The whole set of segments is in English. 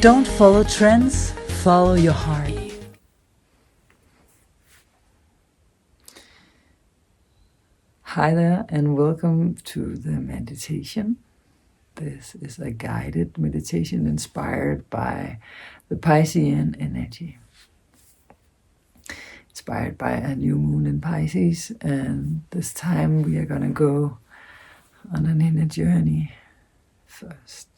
Don't follow trends, follow your heart. Hi there and welcome to the meditation. This is a guided meditation inspired by the Piscean energy. Inspired by a new moon in Pisces, and this time we are going to go on an inner journey first.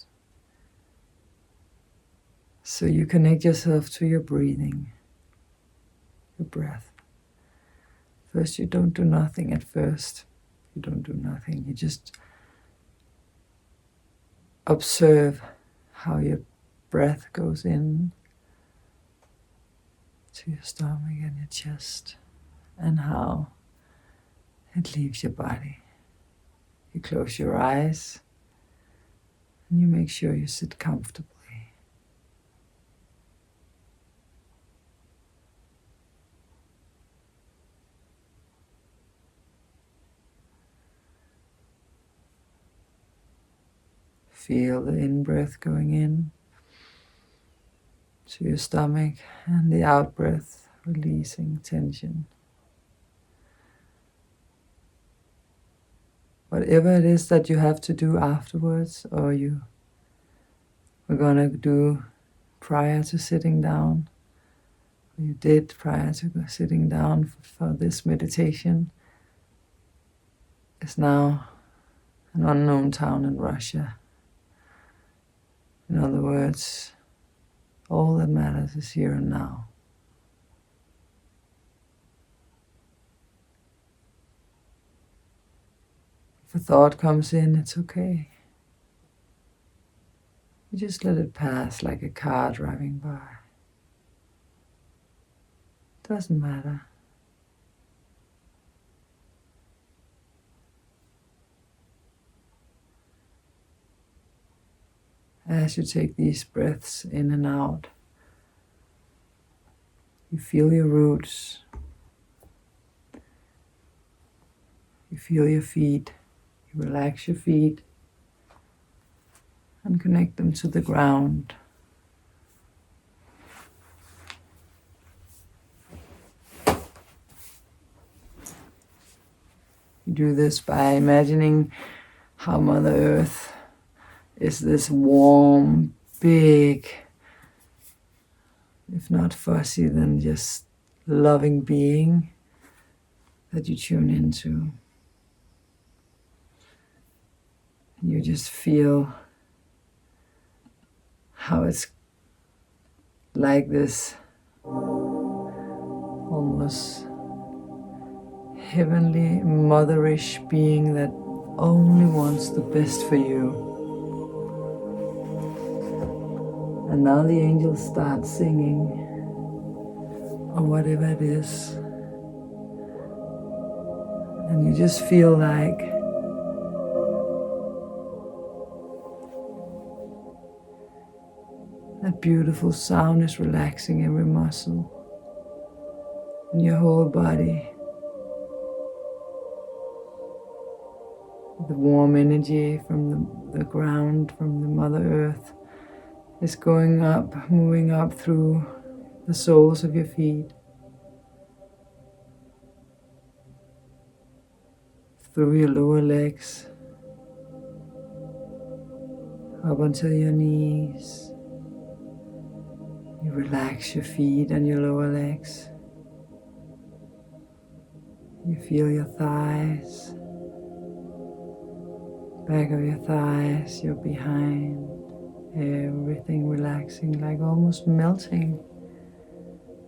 So you connect yourself to your breathing, your breath. First, you don't do nothing at first. You don't do nothing. You just observe how your breath goes in to your stomach and your chest, and how it leaves your body. You close your eyes and you make sure you sit comfortably. Feel the in-breath going in to your stomach and the out-breath releasing tension. Whatever it is that you have to do afterwards, or you were going to do prior to sitting down, or you did prior to sitting down for this meditation, is now an unknown town in Russia. In other words, all that matters is here and now. If a thought comes in, it's okay. You just let it pass like a car driving by. Doesn't matter. As you take these breaths in and out, you feel your roots, you feel your feet, you relax your feet and connect them to the ground. You do this by imagining how Mother Earth is this warm, big, if not fussy, then just loving being that you tune into. You just feel how it's like this almost heavenly, motherish being that only wants the best for you. And now the angels start singing, or whatever it is. And you just feel like that beautiful sound is relaxing every muscle in your whole body. The warm energy from the ground, from the Mother Earth, is going up, moving up through the soles of your feet, through your lower legs, up until your knees. You relax your feet and your lower legs. You feel your thighs, back of your thighs, your behind. Everything relaxing, like almost melting.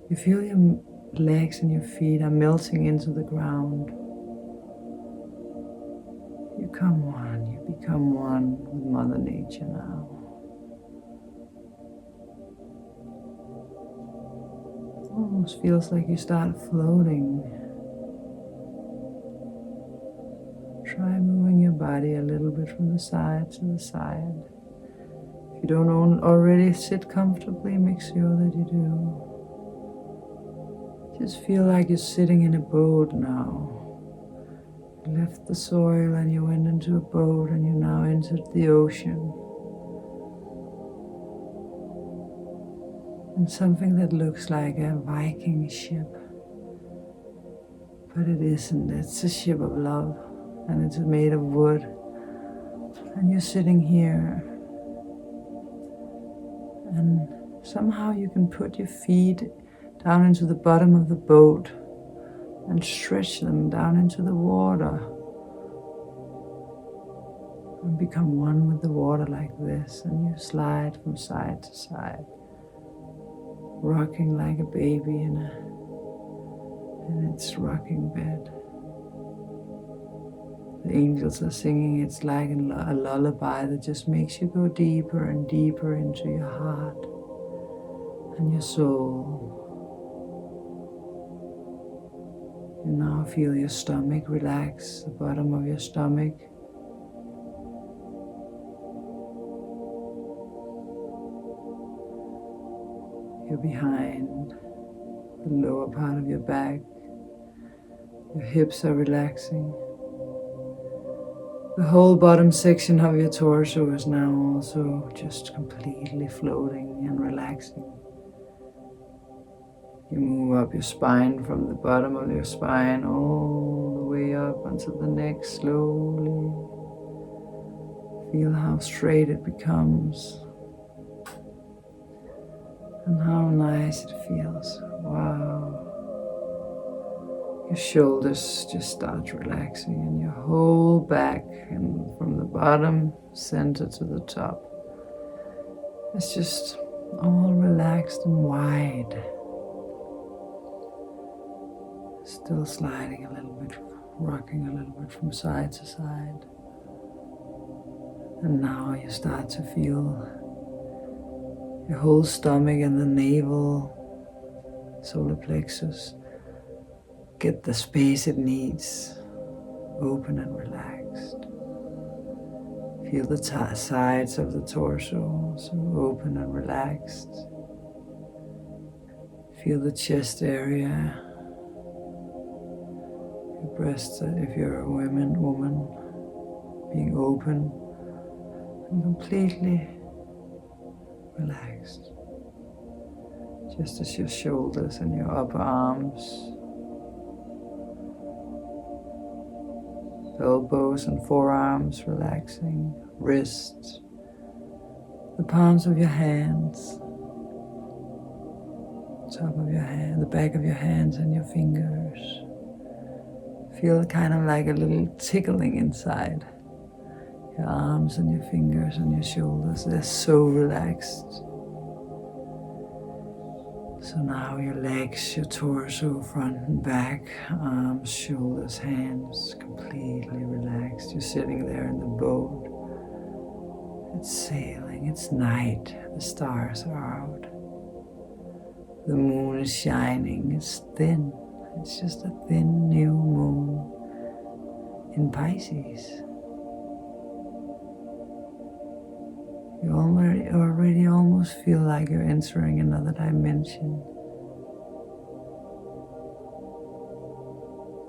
You feel your legs and your feet are melting into the ground. You become one with Mother Nature now. It almost feels like you start floating. Try moving your body a little bit from the side to the side. If you don't already sit comfortably, make sure that you do. Just feel like you're sitting in a boat now. You left the soil and you went into a boat and you now entered the ocean. And something that looks like a Viking ship. But it isn't. It's a ship of love. And it's made of wood. And you're sitting here. And somehow you can put your feet down into the bottom of the boat and stretch them down into the water. And become one with the water like this. And you slide from side to side. Rocking like a baby in its rocking bed. The angels are singing. It's like a lullaby that just makes you go deeper and deeper into your heart and your soul. You now feel your stomach relax, the bottom of your stomach. You're behind, the lower part of your back. Your hips are relaxing. The whole bottom section of your torso is now also just completely floating and relaxing. You move up your spine from the bottom of your spine all the way up onto the neck slowly. Feel how straight it becomes. And how nice it feels. Wow. Your shoulders just start relaxing and your whole back, and from the bottom center to the top. It's just all relaxed and wide. Still sliding a little bit, rocking a little bit from side to side. And now you start to feel your whole stomach and the navel, solar plexus, get the space it needs, open and relaxed. Feel the sides of the torso, so open and relaxed. Feel the chest area, your breasts, if you're a woman, being open and completely relaxed. Just as your shoulders and your upper arms, elbows and forearms relaxing, wrists, the palms of your hands, top of your hand, the back of your hands and your fingers. Feel kind of like a little tickling inside. Your arms and your fingers and your shoulders, they're so relaxed. So now your legs, your torso, front and back, arms, shoulders, hands, completely relaxed. You're sitting there in the boat. It's sailing, it's night, the stars are out. The moon is shining, it's thin. It's just a thin new moon in Pisces. You already almost feel like you're entering another dimension.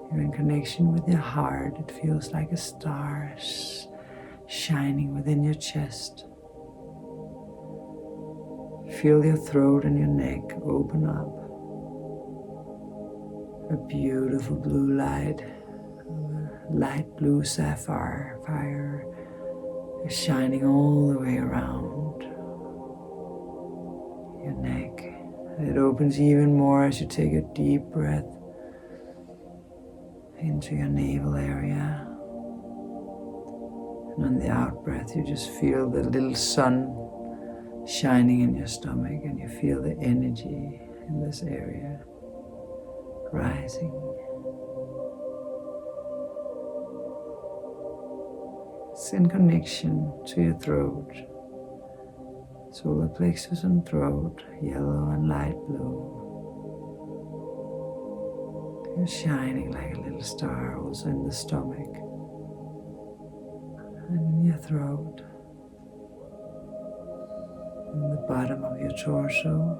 You're in connection with your heart. It feels like a star shining within your chest. Feel your throat and your neck open up. A beautiful blue light, light blue sapphire fire is shining all the way around your neck. It opens even more as you take a deep breath into your navel area. And on the out breath, you just feel the little sun shining in your stomach, and you feel the energy in this area rising. It's in connection to your throat, solar plexus and throat, yellow and light blue. You're shining like a little star also in the stomach and in your throat, in the bottom of your torso,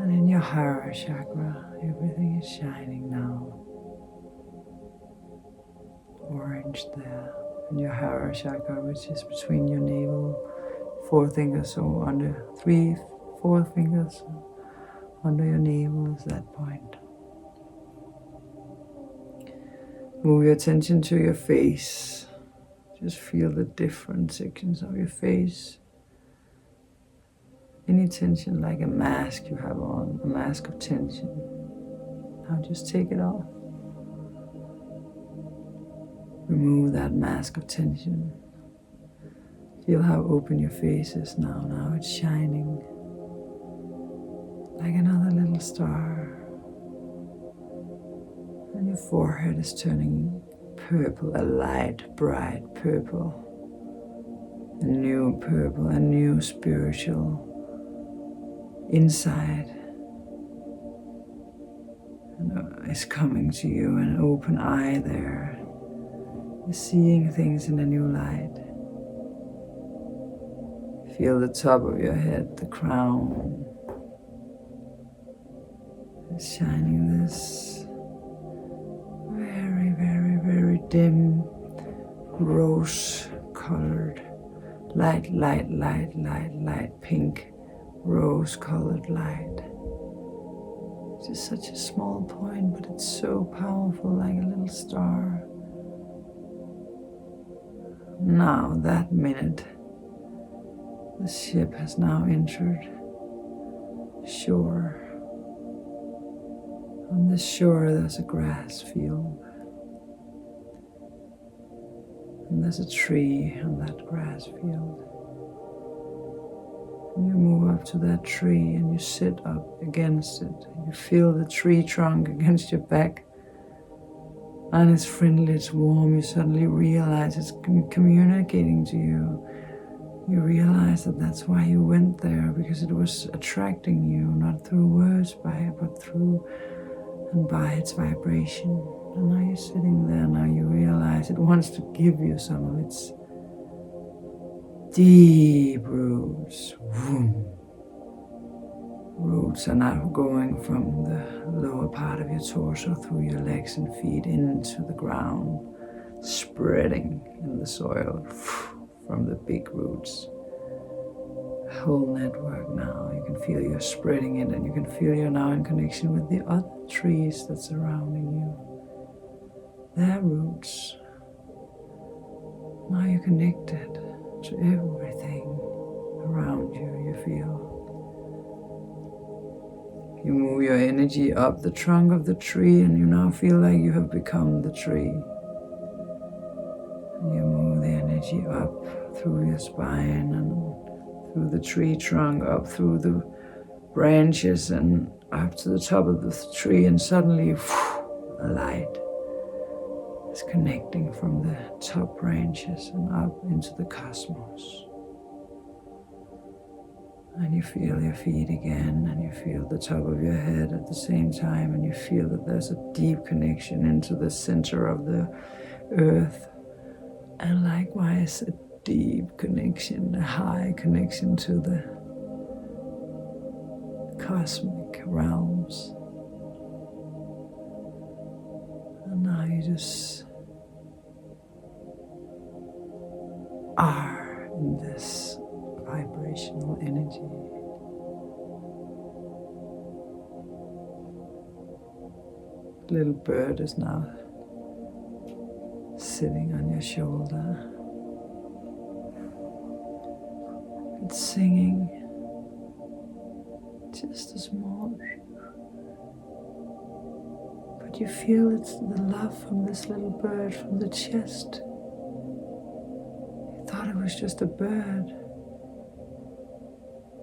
and in your heart chakra. Everything is shining now. Orange there. In your heart chakra, which is between your navel, fourth finger, so under 3, forefingers under your navel is that point. Move your attention to your face. Just feel the different sections of your face. Any tension, like a mask you have on, a mask of tension. Now just take it off. Remove that mask of tension. Feel how open your face is now. Now it's shining like another little star. And your forehead is turning purple, a light, bright purple. A new purple, a new spiritual insight. And is coming to you, an open eye there. You're seeing things in a new light. Feel the top of your head, the crown. It's shining this very, very, very dim, rose-colored, light, pink, rose-colored light. It's just such a small point, but it's so powerful, like a little star. Now, that minute, the ship has now entered shore. On this shore, there's a grass field. And there's a tree on that grass field. And you move up to that tree and you sit up against it. You feel the tree trunk against your back. And it's friendly, it's warm. You suddenly realize it's communicating to you. You realize that that's why you went there, because it was attracting you, not through words but through and by its vibration. And now you're sitting there, now you realize it wants to give you some of its deep roots. Vroom. Roots are now going from the lower part of your torso through your legs and feet into the ground, spreading in the soil from the big roots. A whole network now. You can feel you're spreading it, and you can feel you're now in connection with the other trees that's surrounding you. Their roots. Now you're connected to everything around you, you feel. You move your energy up the trunk of the tree, and you now feel like you have become the tree. And you move the energy up through your spine and through the tree trunk, up through the branches and up to the top of the tree, and suddenly a light is connecting from the top branches and up into the cosmos. And you feel your feet again, and you feel the top of your head at the same time, and you feel that there's a deep connection into the center of the earth, and likewise a deep connection, a high connection to the cosmic realms. And now you just are in this vibrational energy. Little bird is now sitting on your shoulder. It's singing just a small, but you feel it's the love from this little bird from the chest. You thought it was just a bird.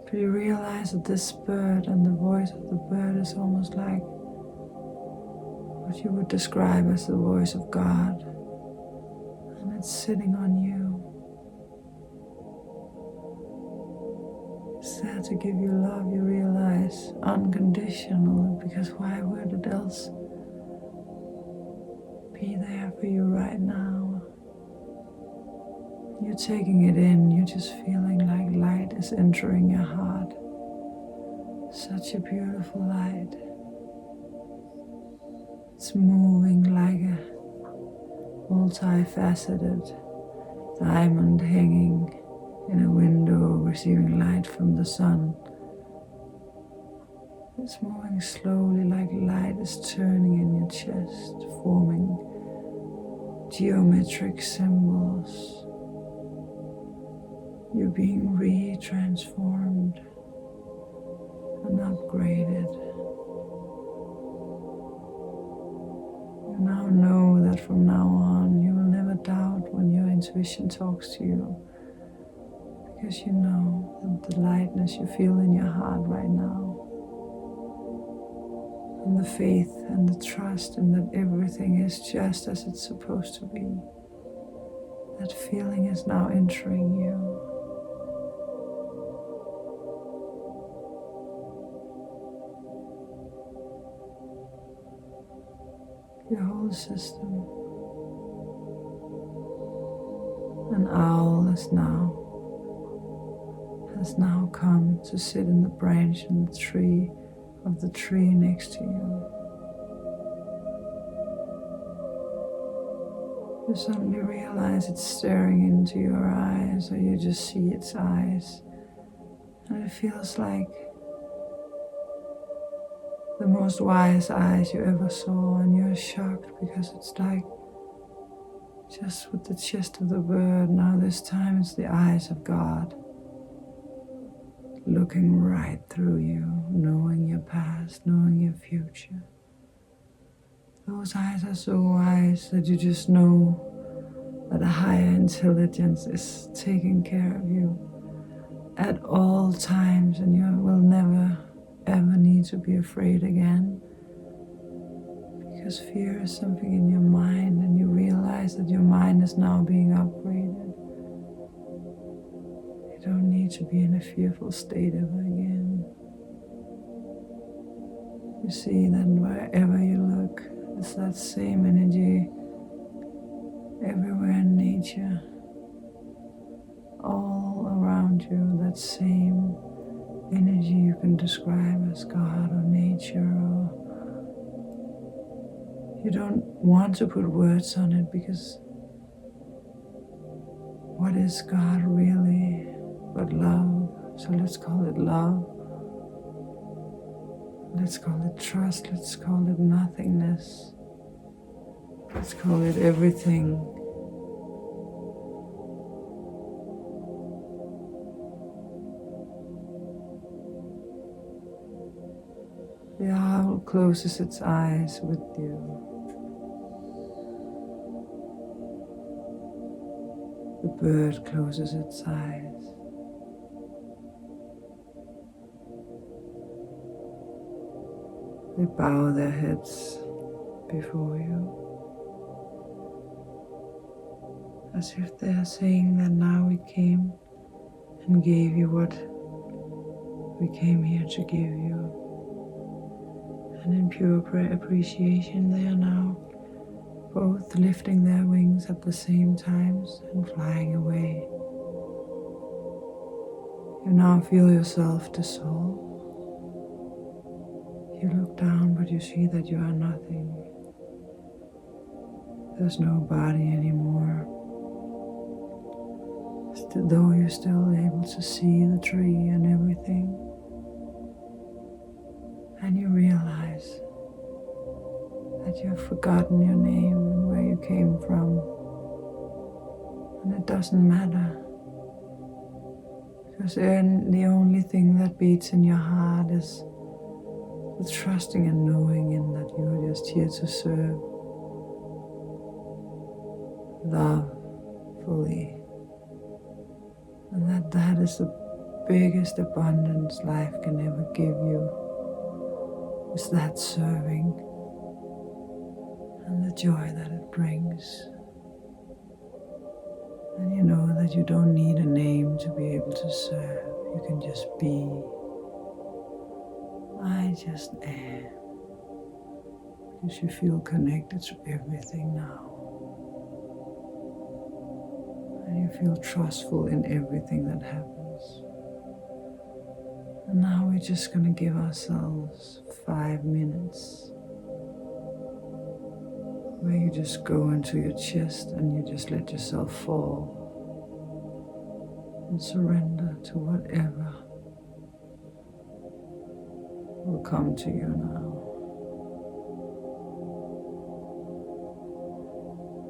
But you realize that this bird and the voice of the bird is almost like what you would describe as the voice of God. And it's sitting on you. It's there to give you love, you realize, unconditional, because why would it else be there for you right now? You're taking it in, you're just feeling like light is entering your heart. Such a beautiful light. It's moving like a multifaceted diamond hanging in a window, receiving light from the sun. It's moving slowly like light is turning in your chest, forming geometric symbols. You're being re-transformed and upgraded. You now know that from now on you will never doubt when your intuition talks to you, because you know that the lightness you feel in your heart right now, and the faith and the trust in that everything is just as it's supposed to be, that feeling is now entering you. Your whole system. An owl has now come to sit in the branch in the tree of the tree next to you. You suddenly realize it's staring into your eyes, or you just see its eyes, and it feels like the most wise eyes you ever saw, and you're shocked because it's like just with the chest of the bird. Now this time it's the eyes of God, looking right through you, knowing your past, knowing your future. Those eyes are so wise that you just know that a higher intelligence is taking care of you at all times, and you will never ever need to be afraid again, because fear is something in your mind, and you realize that your mind is now being upgraded. You don't need to be in a fearful state ever again. You see that wherever you look, it's that same energy everywhere in nature, all around you, that same energy you can describe as God or nature, or you don't want to put words on it, because what is God really but love? So let's call it love. Let's call it trust. Let's call it nothingness. Let's call it everything. The owl closes its eyes with you. The bird closes its eyes. They bow their heads before you, as if they are saying that now we came and gave you what we came here to give you. And in pure appreciation, they are now both lifting their wings at the same time and flying away. You now feel yourself dissolve. You look down, but you see that you are nothing. There's no body anymore. Though you're still able to see the tree and everything. And you realize that you've forgotten your name and where you came from. And it doesn't matter, because the only thing that beats in your heart is the trusting and knowing in that you're just here to serve, love fully, and that is the biggest abundance life can ever give you, is that serving and the joy that it brings. And you know that you don't need a name to be able to serve. You can just be. I just am. Because you feel connected to everything now. And you feel trustful in everything that happens. And now we're just going to give ourselves 5 minutes where you just go into your chest and you just let yourself fall and surrender to whatever will come to you now.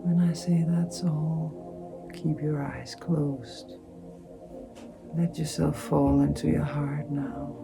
When I say that's all, keep your eyes closed. Let yourself fall into your heart now.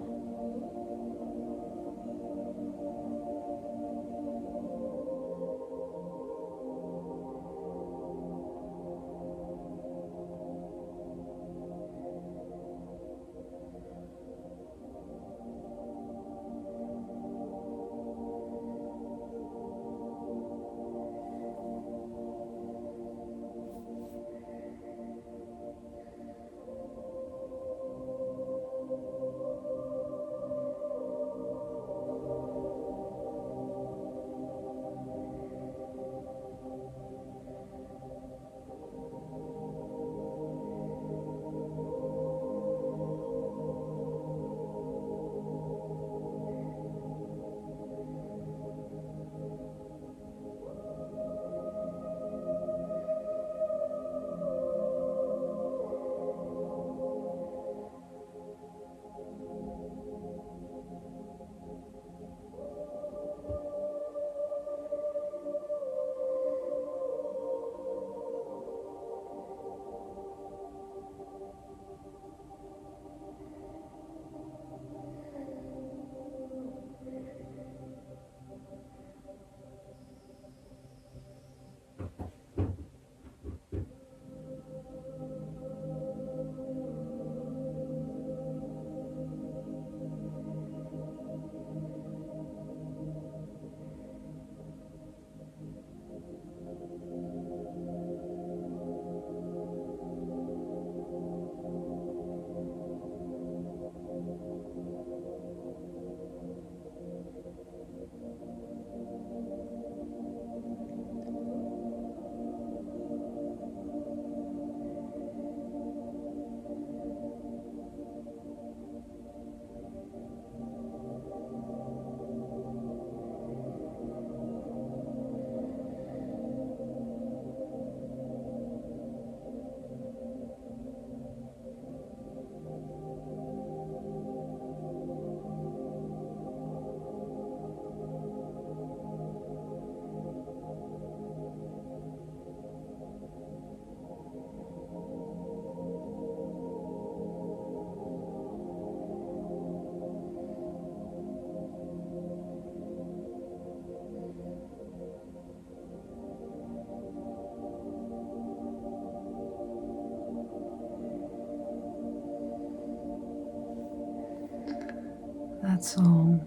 That's all.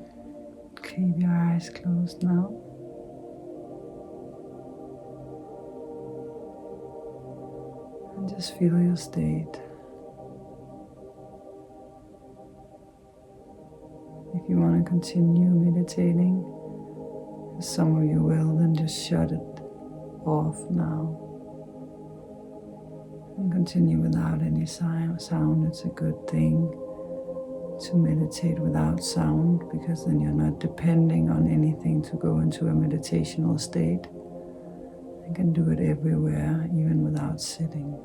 Keep your eyes closed now. And just feel your state. If you want to continue meditating, as some of you will, then just shut it off now. And continue without any sound. It's a good thing to meditate without sound, because then you're not depending on anything to go into a meditational state. You can do it everywhere, even without sitting.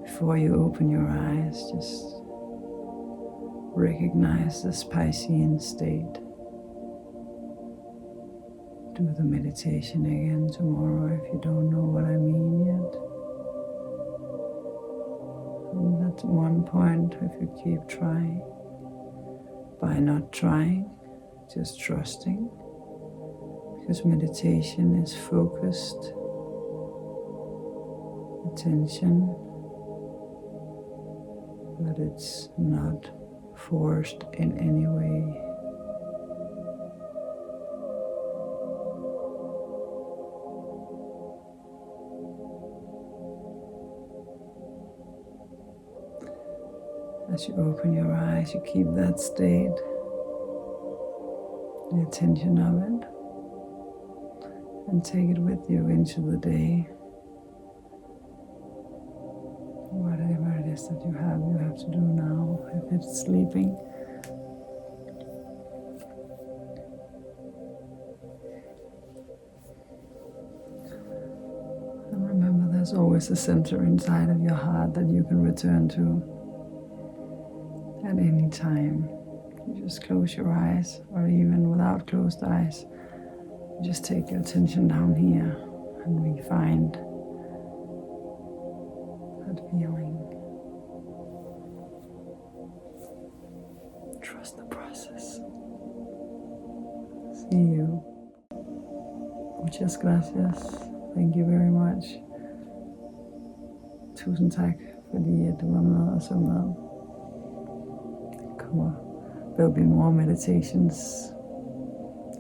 Before you open your eyes, just recognize this Piscean state. Do the meditation again tomorrow if you don't know what I mean yet. And at one point, if you keep trying, by not trying, just trusting, because meditation is focused attention, but it's not forced in any way. As you open your eyes, you keep that state, the attention of it, and take it with you into the day. Whatever it is that you have to do now. If it's sleeping, and remember, there's always a center inside of your heart that you can return to at any time, you just close your eyes, or even without closed eyes, you just take your attention down here and we find that feeling. Trust the process. See you. Muchas gracias. Thank you very much. Tusind tak, fordi at du var med og så med. There'll be more meditations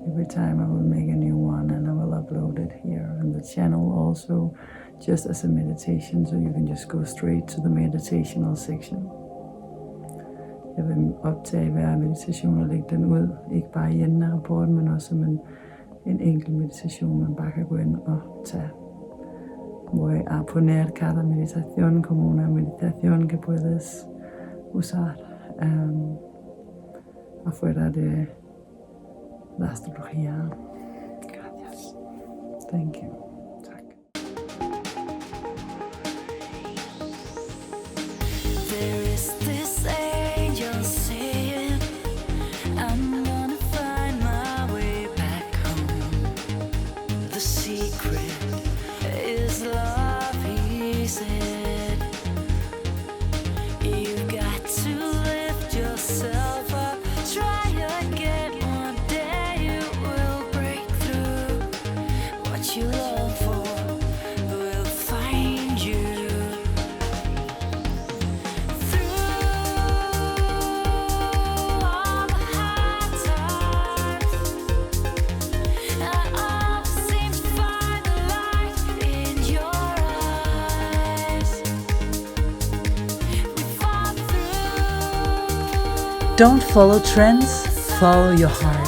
every time I will make a new one, and I will upload it here on the channel also, just as a meditation, so you can just go straight to the meditational section. Jeg vil optage hver meditation og lægge den ud, ikke bare i enden af rapporten, men også som en enkelt meditation, man bare kan gå ind og tage. Voy a poner cada meditación como una meditación que puedes usar afuera de la astrología. Gracias. Thank you. Tak. There is this angel saying, I'm gonna find my way back home. The secret is love, he said. You've got to lift yourself up, try again. One day you will break through. What you long for will find you. Through all the hard times, I always seem to find the light in your eyes. We fall through. Don't follow trends, follow your heart.